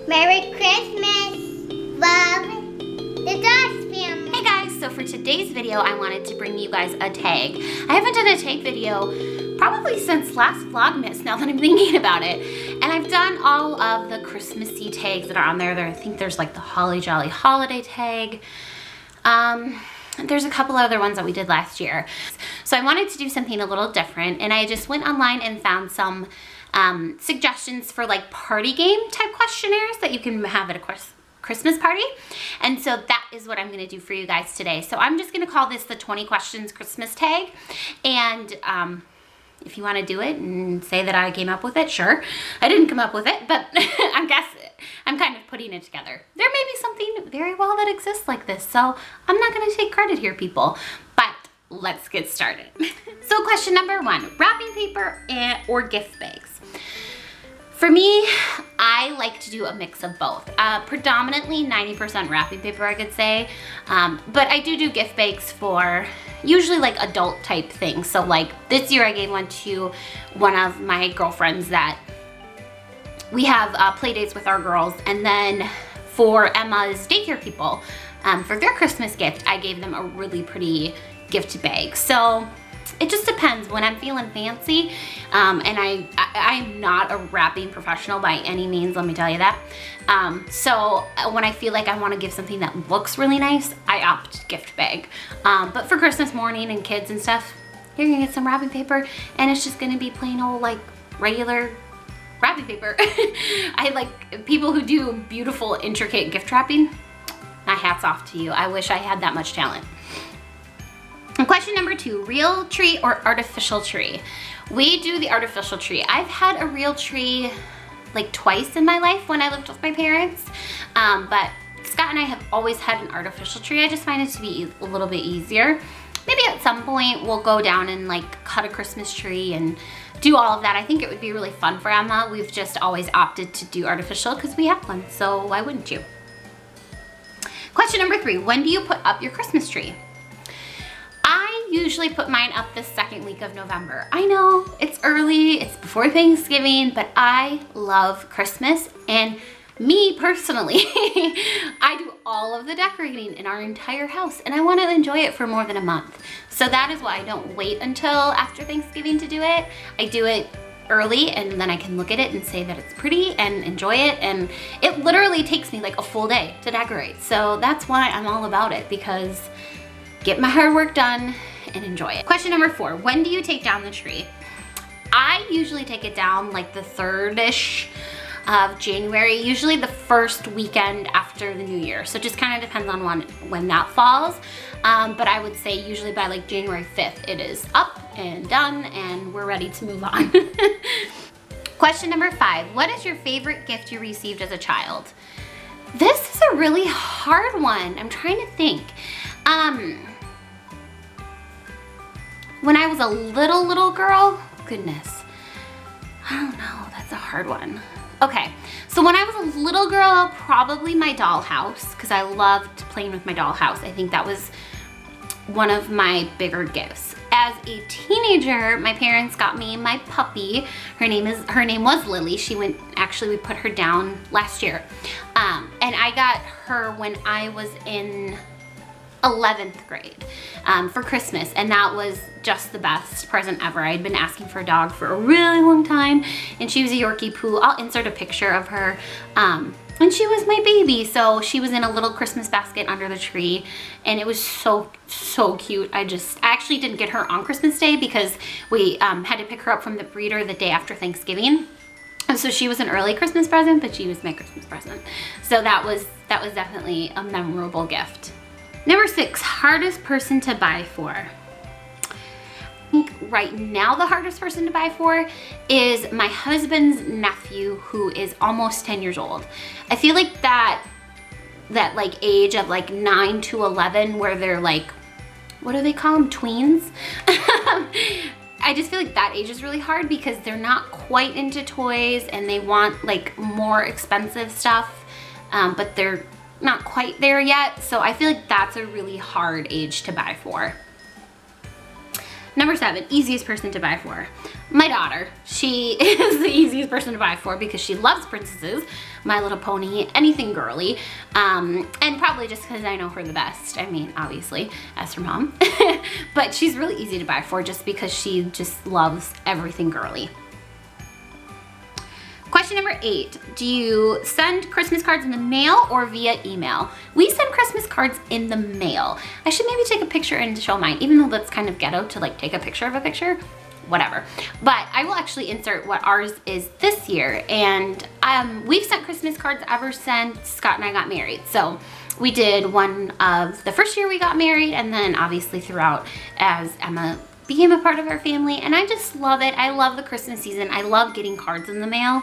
Merry Christmas, love, the Dodge family. Hey guys, so for today's video, I wanted to bring you guys a tag. I haven't done a tag video probably since last Vlogmas, now that I'm thinking about it. And I've done all of the Christmassy tags that are on there. I think there's like the Holly Jolly Holiday tag. There's a couple other ones that we did last year. So I wanted to do something a little different, and I just went online and found some suggestions for like party game type questionnaires that you can have at a Christmas party. And so that is what I'm gonna do for you guys today. So I'm just gonna call this the 20 questions Christmas tag. And if you wanna do it and say that I came up with it, sure. I didn't come up with it, but I'm kind of putting it together. There may be something very well that exists like this, so I'm not gonna take credit here, people, but let's get started. So question number 1, wrapping paper or gift bags. For me, I like to do a mix of both. Predominantly 90% wrapping paper, I could say, but I do gift bags for usually like adult type things. So like this year I gave one to one of my girlfriends that we have play dates with our girls, and then for Emma's daycare people, for their Christmas gift, I gave them a really pretty gift bag. So it just depends. When I'm feeling fancy, and I'm not a wrapping professional by any means, let me tell you that. So when I feel like I want to give something that looks really nice, I opt gift bag. But for Christmas morning and kids and stuff, you're gonna get some wrapping paper, and it's just gonna be plain old like regular wrapping paper. I like people who do beautiful, intricate gift wrapping. My hat's off to you. I wish I had that much talent. And question number 2, real tree or artificial tree? We do the artificial tree. I've had a real tree like twice in my life when I lived with my parents, but Scott and I have always had an artificial tree. I just find it to be a little bit easier. Maybe at some point we'll go down and like cut a Christmas tree and do all of that. I think it would be really fun for Emma. We've just always opted to do artificial because we have one, so why wouldn't you? Question number 3, when do you put up your Christmas tree? I usually put mine up the second week of November. I know it's early, it's before Thanksgiving, but I love Christmas, and me personally, I do all of the decorating in our entire house, and I want to enjoy it for more than a month. So that is why I don't wait until after Thanksgiving to do it. I do it early, and then I can look at it and say that it's pretty and enjoy it, and it literally takes me like a full day to decorate. So that's why I'm all about it, because get my hard work done and enjoy it. Question number 4, when do you take down the tree? I usually take it down like the 3rd-ish of January, usually the first weekend after the new year. So it just kind of depends on when that falls. But I would say usually by like January 5th, it is up and done and we're ready to move on. Question number 5, what is your favorite gift you received as a child? This is a really hard one. I'm trying to think. When I was a little girl, goodness, I don't know, that's a hard one. Okay, so when I was a little girl, probably my dollhouse, because I loved playing with my dollhouse. I think that was one of my bigger gifts. As a teenager, my parents got me my puppy. Her name was Lily. We put her down last year. And I got her when I was in 11th grade for Christmas, and that was just the best present ever. I'd been asking for a dog for a really long time, and she was a Yorkie Poo. I'll insert a picture of her. And she was my baby, so she was in a little Christmas basket under the tree, and it was so cute. I actually didn't get her on Christmas Day because we had to pick her up from the breeder the day after Thanksgiving. And so she was an early Christmas present, but she was my Christmas present. So that was definitely a memorable gift. Number 6, hardest person to buy for. I think right now the hardest person to buy for is my husband's nephew, who is almost 10 years old. I feel like that like age of like 9 to 11 where they're like, what do they call them, tweens? I just feel like that age is really hard because they're not quite into toys and they want like more expensive stuff, but they're not quite there yet. So I feel like that's a really hard age to buy for. Number 7, easiest person to buy for. My daughter. She is the easiest person to buy for because she loves princesses, My Little Pony, anything girly, and probably just because I know her the best. I mean, obviously, as her mom. But she's really easy to buy for just because she just loves everything girly. Question number 8, do you send Christmas cards in the mail or via email? We send Christmas cards in the mail. I should maybe take a picture and show mine, even though that's kind of ghetto to like take a picture of a picture, whatever. But I will actually insert what ours is this year. And we've sent Christmas cards ever since Scott and I got married. So we did one of the first year we got married, and then obviously throughout as Emma became a part of our family, and I just love it. I love the Christmas season. I love getting cards in the mail,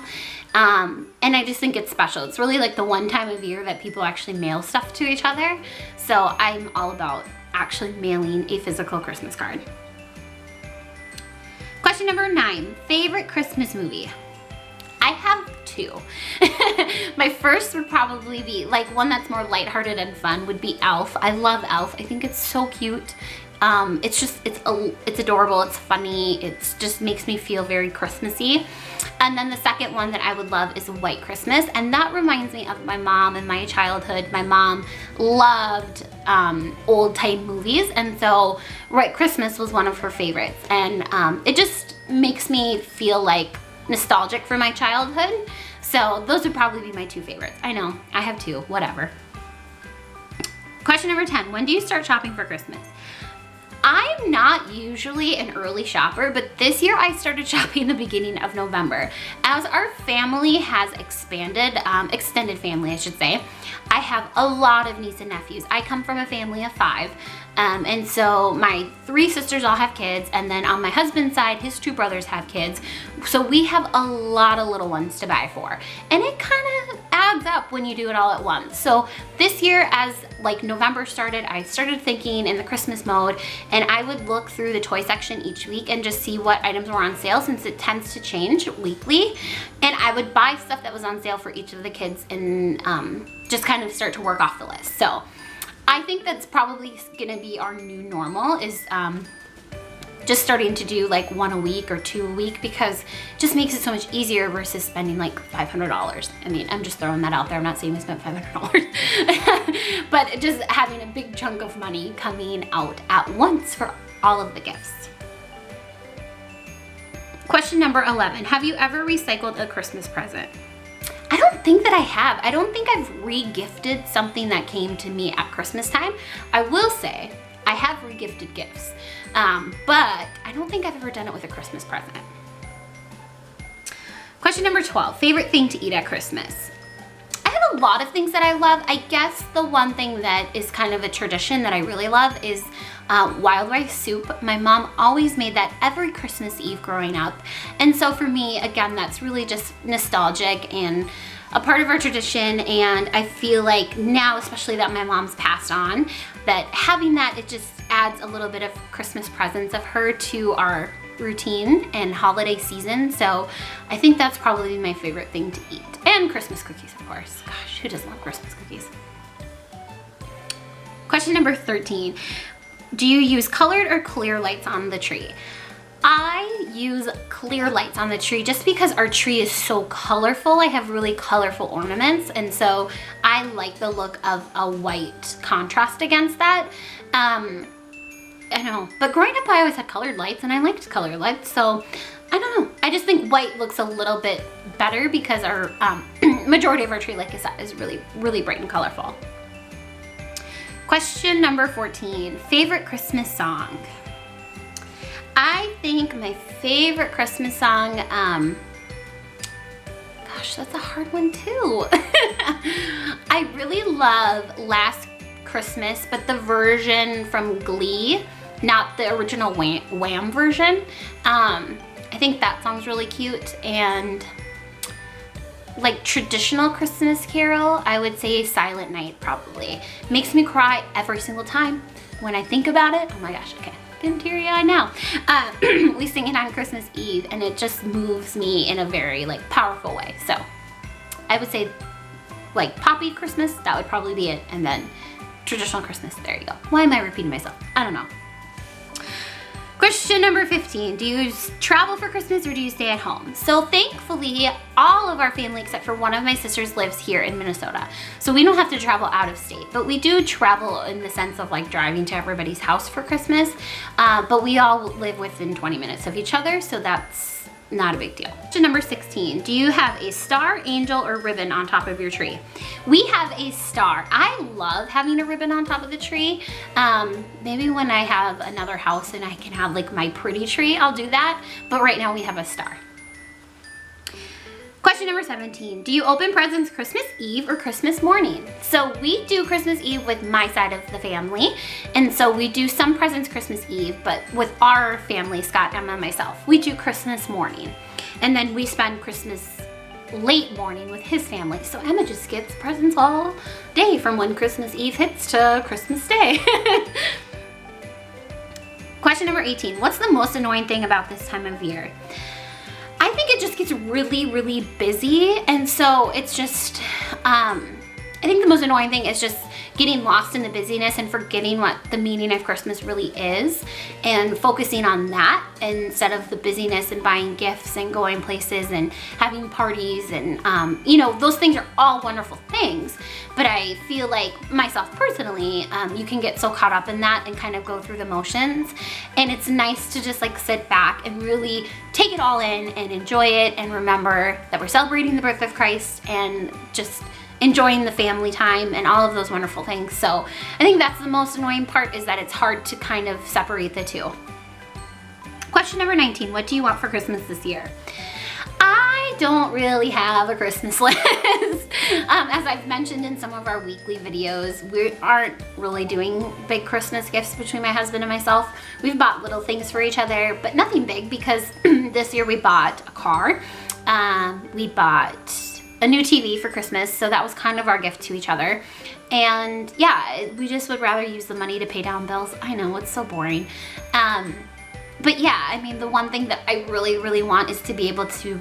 and I just think it's special. It's really like the one time of year that people actually mail stuff to each other, so I'm all about actually mailing a physical Christmas card. Question number 9, favorite Christmas movie? I have 2. My first would probably be, like, one that's more lighthearted and fun would be Elf. I love Elf. I think it's so cute. It's adorable, it's funny, it just makes me feel very Christmassy. And then the second one that I would love is White Christmas, and that reminds me of my mom and my childhood. My mom loved old time movies, and so White Christmas was one of her favorites, and it just makes me feel like nostalgic for my childhood. So those would probably be my 2 favorites. I know, I have 2, whatever. Question number 10, when do you start shopping for Christmas? I'm not usually an early shopper, but this year I started shopping the beginning of November. As our family has expanded, extended family I should say, I have a lot of nieces and nephews. I come from a family of 5, and so my 3 sisters all have kids, and then on my husband's side, his 2 brothers have kids. So we have a lot of little ones to buy for, and it kind of adds up when you do it all at once. So this year, as like November started, I started thinking in the Christmas mode, and I would look through the toy section each week and just see what items were on sale, since it tends to change weekly, and I would buy stuff that was on sale for each of the kids and just kind of start to work off the list. So I think that's probably gonna be our new normal, is just starting to do like 1 a week or 2 a week, because it just makes it so much easier versus spending like $500. I mean, I'm just throwing that out there. I'm not saying we spent $500, but just having a big chunk of money coming out at once for all of the gifts. Question number 11, have you ever recycled a Christmas present? I don't think that I have. I don't think I've re-gifted something that came to me at Christmas time. I will say I have re-gifted gifts, but I don't think I've ever done it with a Christmas present. Question number 12, favorite thing to eat at Christmas? I have a lot of things that I love. I guess the one thing that is kind of a tradition that I really love is wild rice soup. My mom always made that every Christmas Eve growing up. And so for me, again, that's really just nostalgic and a part of our tradition. And I feel like now, especially that my mom's passed on, that having that, it just adds a little bit of Christmas presence of her to our routine and holiday season. So I think that's probably my favorite thing to eat. And Christmas cookies, of course. Gosh, who doesn't love Christmas cookies? Question number 13. Do you use colored or clear lights on the tree? I use clear lights on the tree just because our tree is so colorful. I have really colorful ornaments, and so I like the look of a white contrast against that. I know, but growing up I always had colored lights, and I liked colored lights, so I don't know. I just think white looks a little bit better because our majority of our tree, like I said, is really, really bright and colorful. Question number 14, favorite Christmas song? I think my favorite Christmas song, gosh, that's a hard one too. I really love Last Christmas, but the version from Glee, not the original Wham version. I think that song's really cute. And like traditional Christmas carol, I would say Silent Night probably. Makes me cry every single time when I think about it. Oh my gosh, okay. I'm teary-eyed now. We sing it on Christmas Eve, and it just moves me in a very like powerful way. So I would say like poppy Christmas, that would probably be it. And then traditional Christmas, there you go. Why am I repeating myself? I don't know. Question number 15, do you travel for Christmas or do you stay at home? So thankfully, all of our family except for one of my sisters lives here in Minnesota. So we don't have to travel out of state, but we do travel in the sense of like driving to everybody's house for Christmas. But we all live within 20 minutes of each other, so that's not a big deal. Question number 16, do you have a star, angel, or ribbon on top of your tree? We have a star. I love having a ribbon on top of the tree. Maybe when I have another house and I can have like my pretty tree, I'll do that. But right now we have a star. Question number 17, do you open presents Christmas Eve or Christmas morning? So we do Christmas Eve with my side of the family. And so we do some presents Christmas Eve, but with our family, Scott, Emma, and myself, we do Christmas morning. And then we spend Christmas late morning with his family. So Emma just gets presents all day from when Christmas Eve hits to Christmas Day. Question number 18, what's the most annoying thing about this time of year? I think it just gets really, really busy. And so it's just, I think the most annoying thing is just getting lost in the busyness and forgetting what the meaning of Christmas really is and focusing on that instead of the busyness and buying gifts and going places and having parties and, you know, those things are all wonderful things. But I feel like myself personally, you can get so caught up in that and kind of go through the motions. And it's nice to just like sit back and really take it all in and enjoy it and remember that we're celebrating the birth of Christ and just enjoying the family time and all of those wonderful things. So I think that's the most annoying part, is that it's hard to kind of separate the two. Question number 19, what do you want for Christmas this year? I don't really have a Christmas list. As I've mentioned in some of our weekly videos, we aren't really doing big Christmas gifts between my husband and myself. We've bought little things for each other, but nothing big, because this year we bought a car. We bought a new TV for Christmas, so that was kind of our gift to each other. And yeah, we just would rather use the money to pay down bills. I know, it's so boring. But yeah, I mean, the one thing that I really, really want is to be able to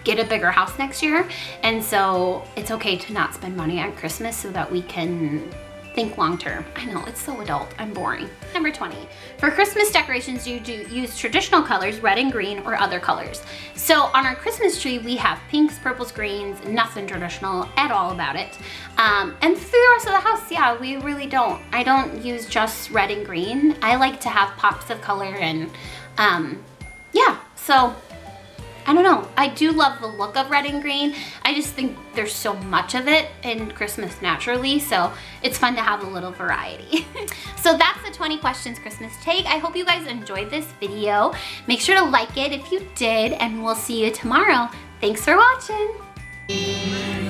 get a bigger house next year. And so it's okay to not spend money on Christmas so that we can think long term. I know, it's so adult, I'm boring. Number 20, for Christmas decorations, you do use traditional colors, red and green, or other colors. So on our Christmas tree, we have pinks, purples, greens, nothing traditional at all about it. And for the rest of the house, yeah, we really don't. I don't use just red and green. I like to have pops of color and yeah, so I don't know. I do love the look of red and green. I just think there's so much of it in Christmas naturally, so it's fun to have a little variety. So that's the 20 questions Christmas take. I hope you guys enjoyed this video. Make sure to like it if you did, and we'll see you tomorrow. Thanks for watching.